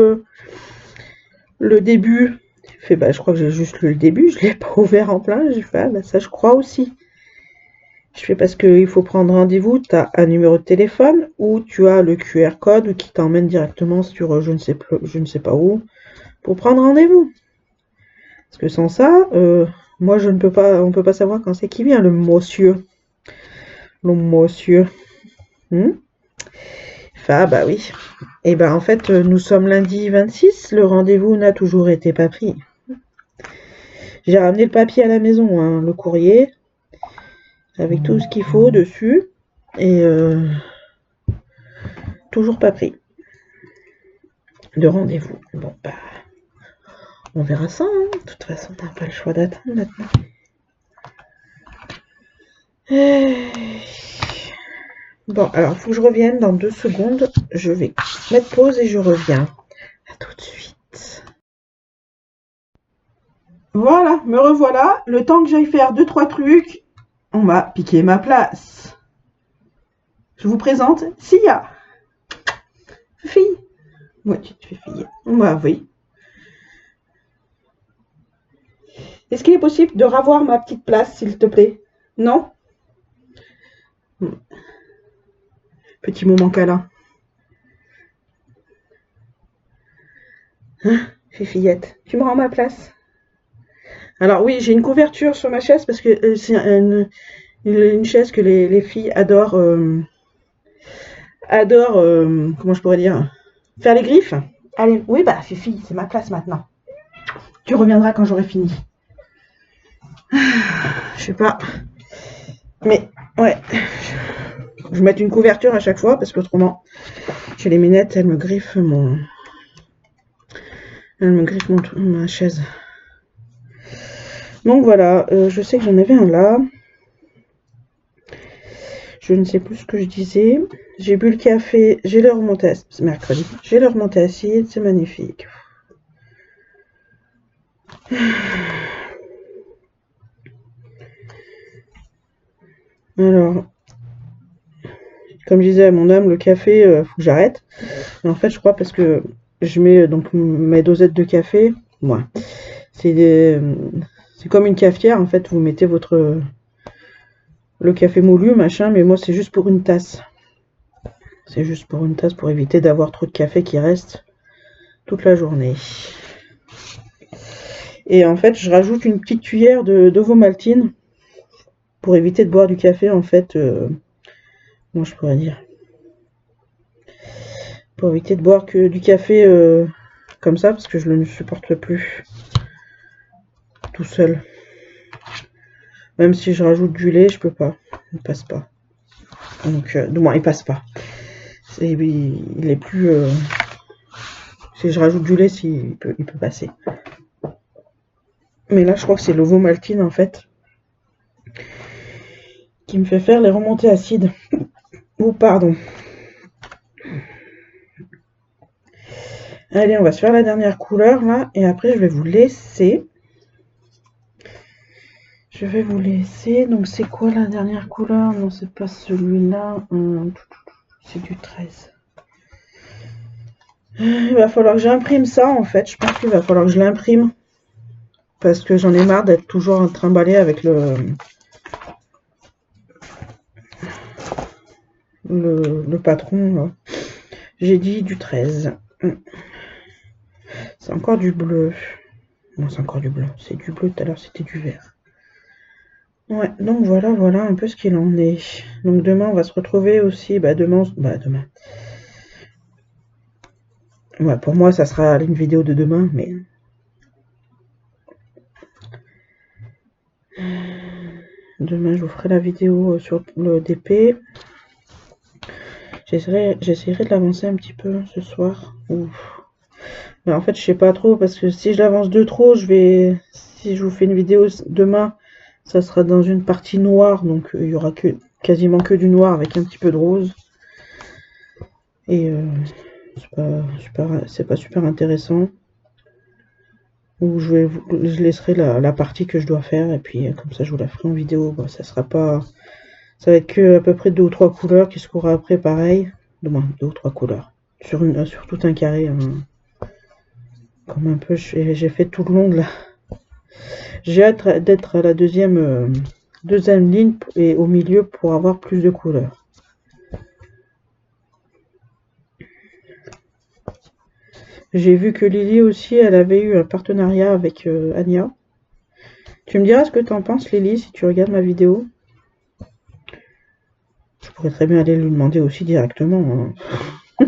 le début? Il fait, bah, je crois que j'ai juste lu le début, je l'ai pas ouvert en plein. J'ai fait, ah, bah, ça je crois aussi. Je fais parce qu'il faut prendre rendez-vous, tu as un numéro de téléphone ou tu as le QR code ou qui t'emmène directement sur je ne sais pas où pour prendre rendez-vous. Parce que sans ça, moi on peut pas savoir quand c'est qui vient, le monsieur. Le monsieur. Ah bah oui. Et ben en fait, nous sommes lundi 26, le rendez-vous n'a toujours été pas pris. J'ai ramené le papier à la maison, hein, le courrier, avec tout ce qu'il faut dessus, et toujours pas pris de rendez-vous. Bon bah, on verra ça, hein. De toute façon, on n'a pas le choix d'attendre maintenant. Bon, alors, il faut que je revienne dans 2 secondes. Je vais mettre pause et je reviens. À tout de suite. Voilà, me revoilà. Le temps que j'aille faire 2-3 trucs, on m'a piqué ma place. Je vous présente Sia. Fille. Ouais, tu te fais fille. Bah oui. Est-ce qu'il est possible de ravoir ma petite place, s'il te plaît? Non? Petit moment câlin. Hein, fillette, tu me rends ma place? Alors oui, j'ai une couverture sur ma chaise parce que c'est une chaise que les filles adorent. Comment je pourrais dire? Faire les griffes. Allez, oui, bah Fifi, c'est ma place maintenant. Tu reviendras quand j'aurai fini. Je sais pas. Mais Ouais, je vais mettre une couverture à chaque fois parce qu'autrement, j'ai les minettes, elles me griffent ma chaise. Donc voilà, je sais que j'en avais un là. Je ne sais plus ce que je disais. J'ai bu le café, j'ai le remonté acide, c'est mercredi. J'ai le remonté acide, c'est magnifique. Alors, comme je disais à mon âme, le café, faut que j'arrête. Mais en fait, je crois parce que je mets donc mes dosettes de café. Moi, c'est c'est comme une cafetière en fait. Vous mettez le café moulu, machin, mais moi c'est juste pour une tasse. C'est juste pour une tasse pour éviter d'avoir trop de café qui reste toute la journée. Et en fait, je rajoute une petite cuillère d'ovomaltine pour éviter de boire du café en fait. Comment je pourrais dire? Pour éviter de boire que du café comme ça parce que je ne le supporte plus tout seul. Même si je rajoute du lait, je peux pas. Il passe pas. Donc, du moins, il passe pas. Il est plus. Si je rajoute du lait, il peut passer. Mais là, je crois que c'est l'ovomaltine en fait qui me fait faire les remontées acides. Oh, pardon. Allez, on va se faire la dernière couleur là, et après je vais vous laisser. Je vais vous laisser. Donc, c'est quoi la dernière couleur? Non, c'est pas celui-là. C'est du 13. Il va falloir que j'imprime ça en fait. Je pense qu'il va falloir que je l'imprime. Parce que j'en ai marre d'être toujours en trimballé avec le patron. Là. J'ai dit du 13. C'est encore du bleu. Non, c'est encore du bleu. C'est du bleu, tout à l'heure c'était du vert. Ouais, donc voilà un peu ce qu'il en est. Donc demain, on va se retrouver aussi. Demain. Ouais, pour moi, ça sera une vidéo de demain, mais... Demain, je vous ferai la vidéo sur le DP. J'essaierai de l'avancer un petit peu ce soir. Ouf. Mais en fait, je sais pas trop, parce que si je l'avance de trop, si je vous fais une vidéo demain, ça sera dans une partie noire, donc il y aura quasiment que du noir avec un petit peu de rose. Et c'est pas super intéressant. Ou je laisserai la partie que je dois faire, et puis comme ça je vous la ferai en vidéo. Bon, ça va être que à peu près 2 ou 3 couleurs qui se courra après pareil. Du moins 2 ou 3 couleurs. Sur tout un carré. Hein. Comme un peu j'ai fait tout le long de la. J'ai hâte d'être à la deuxième ligne et au milieu pour avoir plus de couleurs. J'ai vu que Lily aussi, elle avait eu un partenariat avec Anya. Tu me diras ce que t'en penses, Lily, si tu regardes ma vidéo. Je pourrais très bien aller lui demander aussi directement. Hein.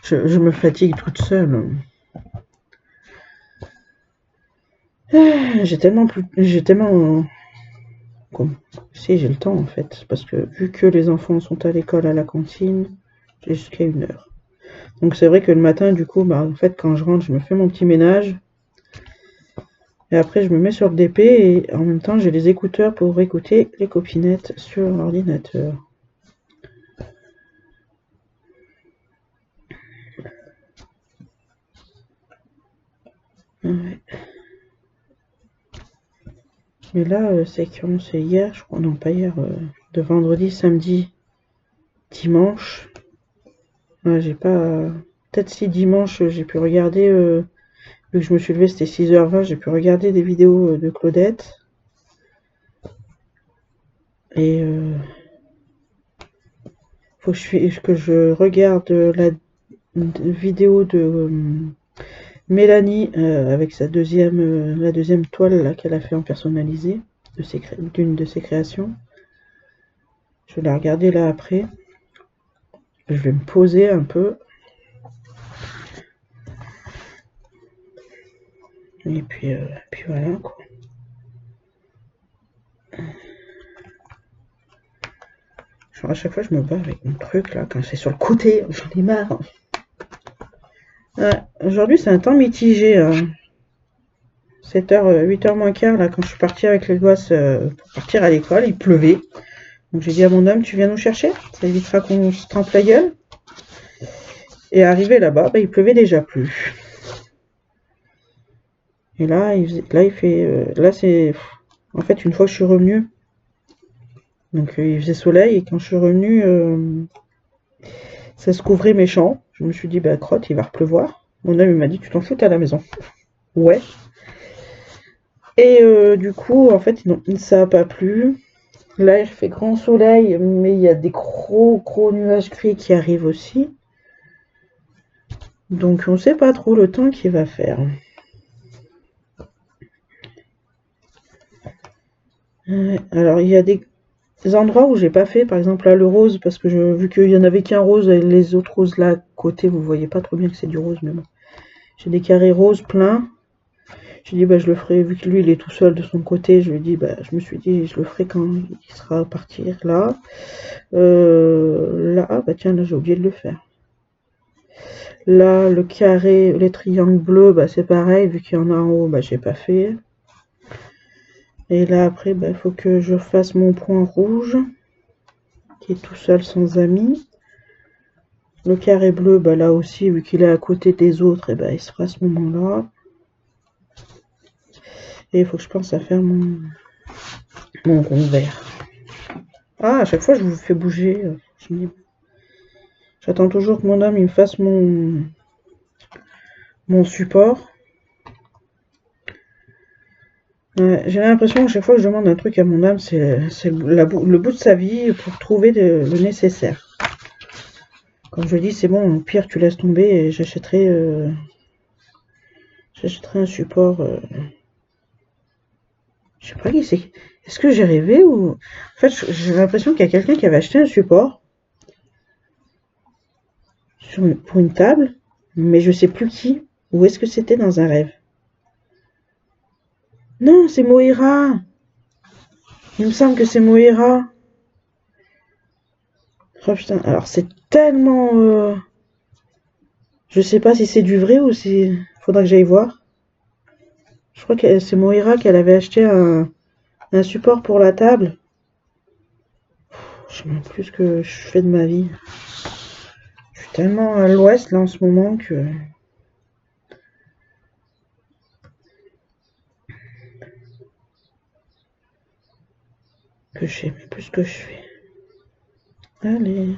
Je me fatigue toute seule. J'ai tellement. Si j'ai le temps en fait, parce que vu que les enfants sont à l'école à la cantine, j'ai jusqu'à 1 heure. Donc c'est vrai que le matin, du coup, en fait, quand je rentre, je me fais mon petit ménage. Et après, je me mets sur le DP et en même temps, j'ai les écouteurs pour écouter les copinettes sur l'ordinateur. Ouais. Mais là, c'est quand c'est hier, je crois, non pas hier, de vendredi, samedi, dimanche. Ouais, j'ai pas. Peut-être si dimanche, j'ai pu regarder, vu que je me suis levée, c'était 6h20, j'ai pu regarder des vidéos de Claudette. Et faut que je regarde la vidéo de Mélanie avec la deuxième toile qu'elle a fait en personnalisé d'une de ses créations. Je vais la regarder là après. Je vais me poser un peu. Et puis voilà quoi. Genre à chaque fois je me bats avec mon truc là, quand c'est sur le côté, j'en ai marre. Ouais, aujourd'hui c'est un temps mitigé. 7h, 8h moins quart, là, quand je suis partie avec les gosses pour partir à l'école, il pleuvait. Donc j'ai dit à mon homme, tu viens nous chercher? Ça évitera qu'on se trempe la gueule. Et arrivé là-bas, bah, il pleuvait déjà plus. Et là, il fait, là c'est, en fait, une fois que je suis revenue, donc il faisait soleil, et quand je suis revenue, ça se couvrait mes champs. Je me suis dit, bah crotte, il va repleuvoir. Mon homme il m'a dit, tu t'en fous, t'es à la maison. Ouais. Et du coup, en fait, non, ça n'a pas plu. Là, il fait grand soleil, mais il y a des gros nuages gris qui arrivent aussi. Donc on ne sait pas trop le temps qu'il va faire. Alors il y a des endroits où j'ai pas fait, par exemple là le rose, parce que vu qu'il y en avait qu'un rose et les autres roses là à côté, vous voyez pas trop bien que c'est du rose, mais bon. J'ai des carrés roses pleins. J'ai dit bah je le ferai, vu que lui il est tout seul de son côté, je lui dis bah je me suis dit je le ferai quand il sera à partir là. Là, ah bah tiens, là j'ai oublié de le faire. Là, le carré, les triangles bleus, bah c'est pareil, vu qu'il y en a en haut, bah j'ai pas fait. Et là après, bah, faut que je fasse mon point rouge, qui est tout seul sans amis. Le carré bleu, bah là aussi, vu qu'il est à côté des autres, et bah il sera à ce moment-là. Et il faut que je pense à faire mon rond vert. Ah, à chaque fois je vous fais bouger. J'attends toujours que mon homme il me fasse mon support. J'ai l'impression que chaque fois que je demande un truc à mon âme, c'est le bout de sa vie pour trouver le nécessaire. Comme je dis, c'est bon, au pire tu laisses tomber et j'achèterai un support. Je sais pas qui c'est. Est-ce que j'ai rêvé ou... En fait, j'ai l'impression qu'il y a quelqu'un qui avait acheté un support pour une table, mais je sais plus qui. Ou est-ce que c'était dans un rêve? Non, c'est Moira. Il me semble que c'est Moira. Oh putain, alors c'est tellement... Je sais pas si c'est du vrai ou si... Faudra que j'aille voir. Je crois que c'est Moira qu'elle avait acheté un support pour la table. Je sais même plus ce que je fais de ma vie. Je suis tellement à l'ouest là en ce moment que... je sais même plus ce que je fais. Allez.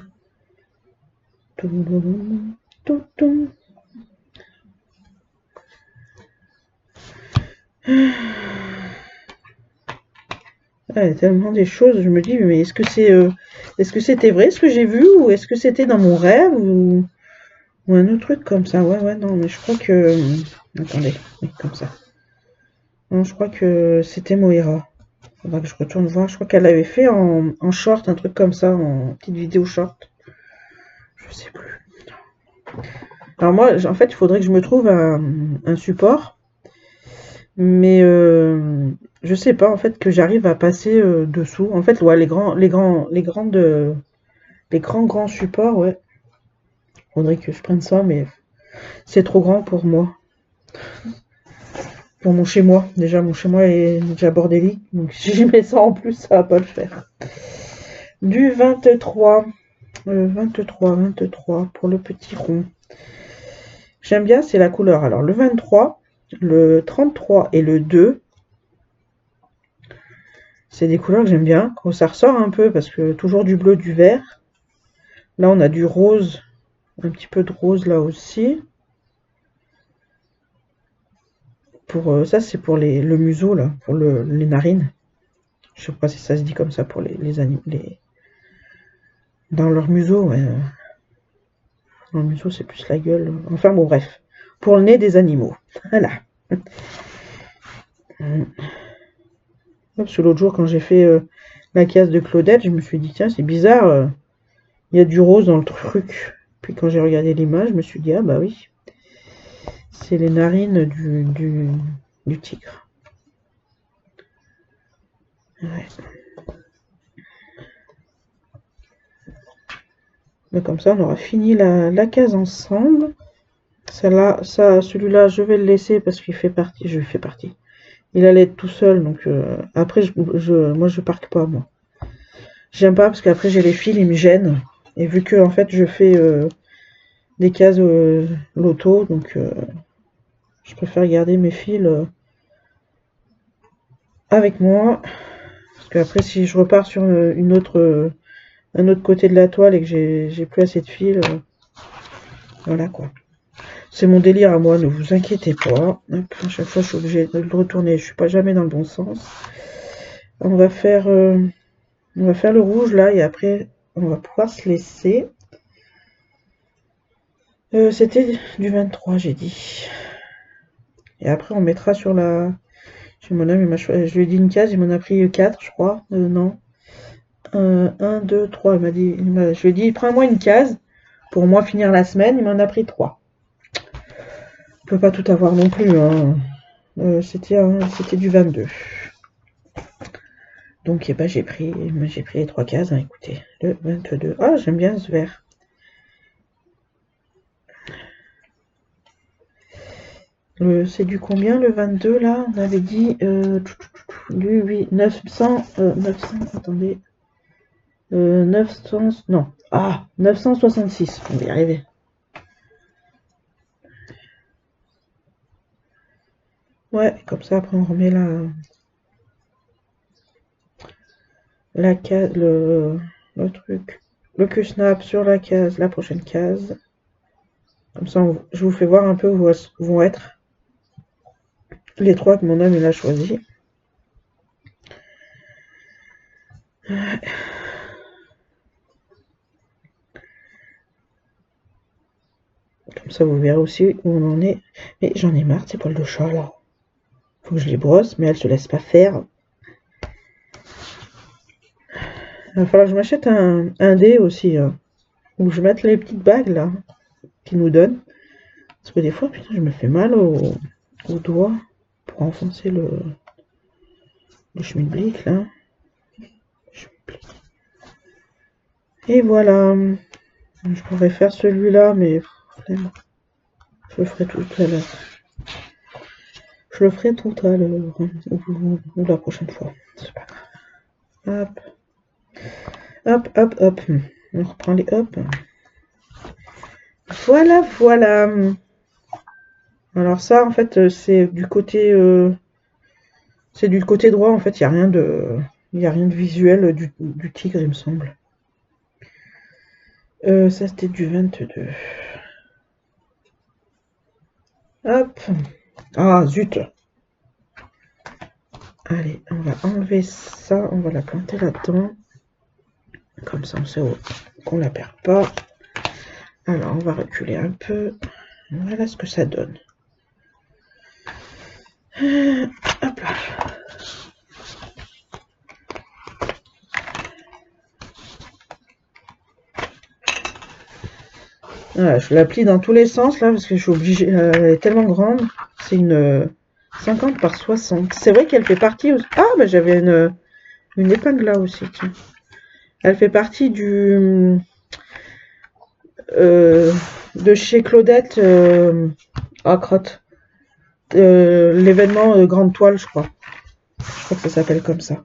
Ah, il y a tellement des choses, je me dis, mais est-ce que c'était vrai ce que j'ai vu ou est-ce que c'était dans mon rêve ou un autre truc comme ça? Ouais, non, mais je crois que... Attendez, oui, comme ça. Non, je crois que c'était Moira. Faudra que je retourne voir. Je crois qu'elle avait fait en short, un truc comme ça, en petite vidéo short. Je sais plus. Alors moi, en fait, il faudrait que je me trouve un support. Mais je sais pas, en fait, que j'arrive à passer dessous. En fait, ouais, les grands supports, ouais. Faudrait que je prenne ça, mais c'est trop grand pour moi. Pour mon chez moi. Déjà, mon chez moi est déjà bordélique. Donc si je mets ça en plus, ça va pas le faire. Du 23. 23 pour le petit rond. J'aime bien, c'est la couleur. Alors le 23, le 33 et le 2. C'est des couleurs que j'aime bien. Quand ça ressort un peu, parce que toujours du bleu, du vert. Là, on a du rose. Un petit peu de rose là aussi. Pour ça, c'est pour le museau, là. Pour les narines. Je sais pas si ça se dit comme ça pour les animaux. Dans leur museau, ouais. Dans le museau, c'est plus la gueule. Enfin, bon, bref. Pour le nez des animaux. Voilà. Parce que l'autre jour, quand j'ai fait la case de Claudette, je me suis dit, tiens, c'est bizarre, il y a du rose dans le truc. Puis quand j'ai regardé l'image, je me suis dit, ah bah oui, c'est les narines du tigre. Ouais. Mais comme ça, on aura fini la case ensemble. Celle-là, celui-là, je vais le laisser parce qu'il fait partie. Je fais partie. Il allait être tout seul, donc après, moi, je parque pas, moi. J'aime pas parce qu'après, j'ai les fils, ils me gênent. Et vu que, en fait, je fais des cases loto, donc je préfère garder mes fils avec moi. Parce qu'après, si je repars sur un autre côté de la toile et que j'ai plus assez de fils, voilà quoi. C'est mon délire à moi, ne vous inquiétez pas. Hop, à chaque fois, je suis obligée de le retourner. Je suis pas jamais dans le bon sens. On va faire le rouge là et après, on va pouvoir se laisser. C'était du 23, j'ai dit. Et après, on mettra sur la... Mon homme, je lui ai dit une case, il m'en a pris 4, je crois. Non. 1, 2, 3. Il m'a dit... je lui ai dit, prends-moi une case. Pour moi, finir la semaine, il m'en a pris 3. On peut pas tout avoir non plus. Hein. C'était du 22. Donc, eh ben, j'ai pris les 3 cases. Hein, écoutez, le 22. Ah, j'aime bien ce vert. C'est du combien le 22 là? On avait dit du 8, 900, attendez. 900, non. Ah, 966. On va y arriver. Ouais, comme ça après on remet la case, le truc, le Q-snap sur la case, la prochaine case. Comme ça, je vous fais voir un peu où vont être les 3 que mon homme il a choisi. Comme ça, vous verrez aussi où on en est. Mais j'en ai marre de ces poils de chat là. Faut que je les brosse, mais elles se laissent pas faire. Il va falloir que je m'achète un dé aussi, hein, où je mette les petites bagues là qu'ils nous donnent. Parce que des fois, putain, je me fais mal au doigt pour enfoncer le schmilblick là. Et voilà. Je pourrais faire celui-là, mais je le ferai tout à l'heure. Je le ferai tout à l'heure, ou la prochaine fois. C'est pas grave. Hop. Hop, hop, hop. On reprend les hop. Voilà, voilà. Alors ça, en fait, c'est du côté droit. En fait, il n'y a rien de visuel du tigre, il me semble. Ça, c'était du 22. Hop. Ah, zut. Allez, on va enlever ça. On va la planter là-dedans. Comme ça, on sait qu'on la perd pas. Alors, on va reculer un peu. Voilà ce que ça donne. Hop là. Voilà, je la plie dans tous les sens là parce que je suis obligée. Elle est tellement grande. C'est une 50 par 60. C'est vrai qu'elle fait partie. Ah, bah j'avais une épingle là aussi. Tiens. Elle fait partie de chez Claudette crotte. L'événement Grande Toile, je crois. Je crois que ça s'appelle comme ça.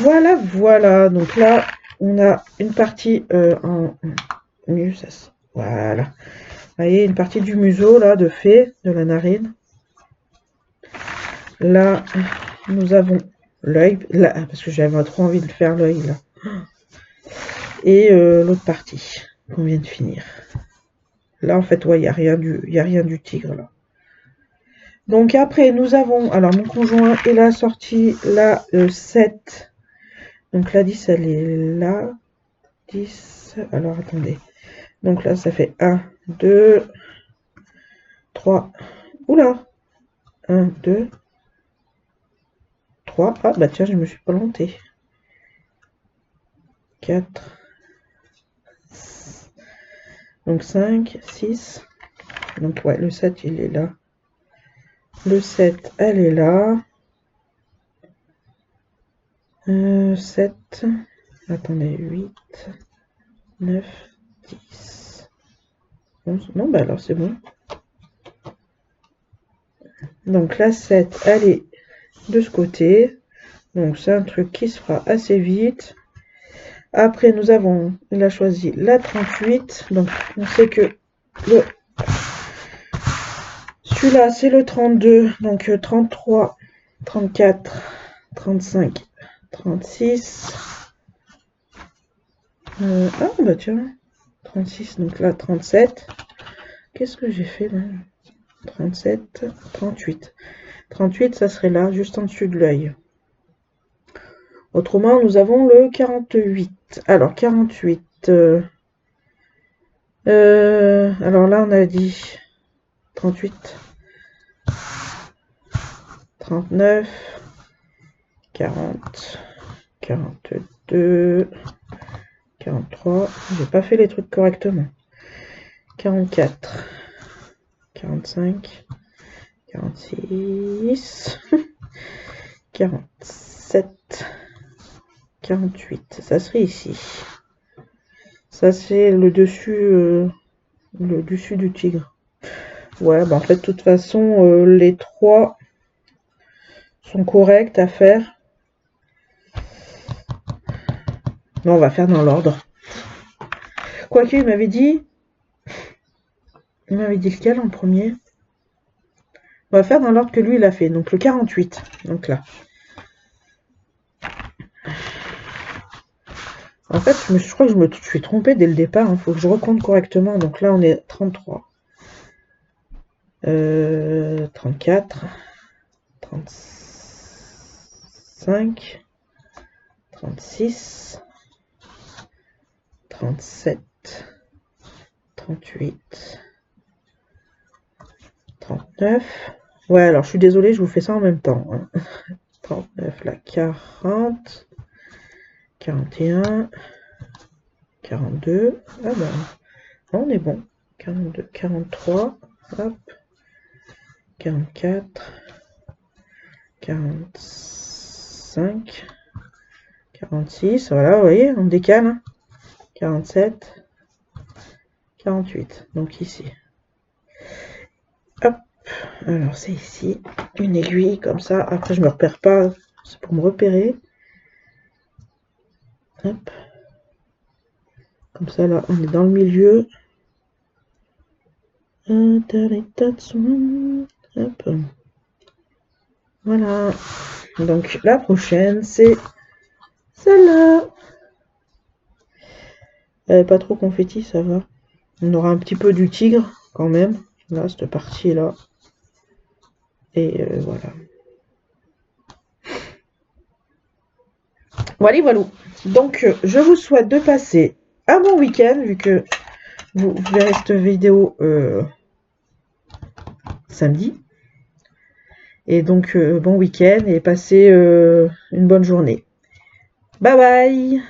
Voilà, voilà. Donc là, on a une partie en museau. Voilà. Vous voyez, une partie du museau, là, de fée, de la narine. Là, nous avons l'œil, là, parce que j'avais trop envie de faire l'œil, là. Et l'autre partie, qu'on vient de finir. Là, en fait, ouais, il n'y a rien du tigre, là. Donc après, nous avons, alors mon conjoint, il a sorti la 7. Donc la 10, elle est là. 10, alors attendez. Donc là, ça fait 1, 2, 3. Oula 1, 2, 3. Ah, bah tiens, je me suis plantée. 4. Donc 5, 6. Donc ouais, le 7, il est là. Le 7, elle est là. 7. Attendez, 8. 9, 10, 11. Non, bah alors c'est bon. Donc la 7, elle est de ce côté. Donc c'est un truc qui se fera assez vite. Après, nous avons, il a choisi la 38. Donc on sait que celui-là, c'est le 32. Donc 33, 34, 35, 36. Ah bah tiens, 36, donc là 37. Qu'est-ce que j'ai fait là? 37, 38. 38, ça serait là, juste en dessus de l'œil. Autrement, nous avons le 48. Alors, 48. Alors là, on a dit 38, 39, 40, 42, 43. J'ai pas fait les trucs correctement. 44, 45, 46, 47, 48. Ça serait ici. Ça, c'est le dessus du tigre. Ouais, bah en fait, de toute façon, les trois sont corrects à faire. Non, on va faire dans l'ordre. Quoique, il m'avait dit lequel en premier? On va faire dans l'ordre que lui, il a fait. Donc, le 48. Donc là. En fait, je crois que je me suis trompée dès le départ. Il faut que je recompte correctement. Donc là, on est 33. 34. 35. 36. 37. 38. 39. Ouais, alors je suis désolée, je vous fais ça en même temps. 39, là, 40. 41. 42. Ah ben, on est bon. 42, 43. Hop. 44. 45. 46. Voilà, vous voyez, on décale. 47. 48. Donc ici. Hop. Alors c'est ici. Une aiguille comme ça. Après, je me repère pas. C'est pour me repérer. Hop. Comme ça, là, on est dans le milieu. Hop. Voilà. Donc, la prochaine, c'est celle-là. Pas trop confetti, ça va. On aura un petit peu du tigre, quand même. Là, cette partie-là. Et voilà. Voilà, voilà. Donc, je vous souhaite de passer un bon week-end, vu que vous verrez cette vidéo samedi. Et donc, bon week-end et passez une bonne journée. Bye bye!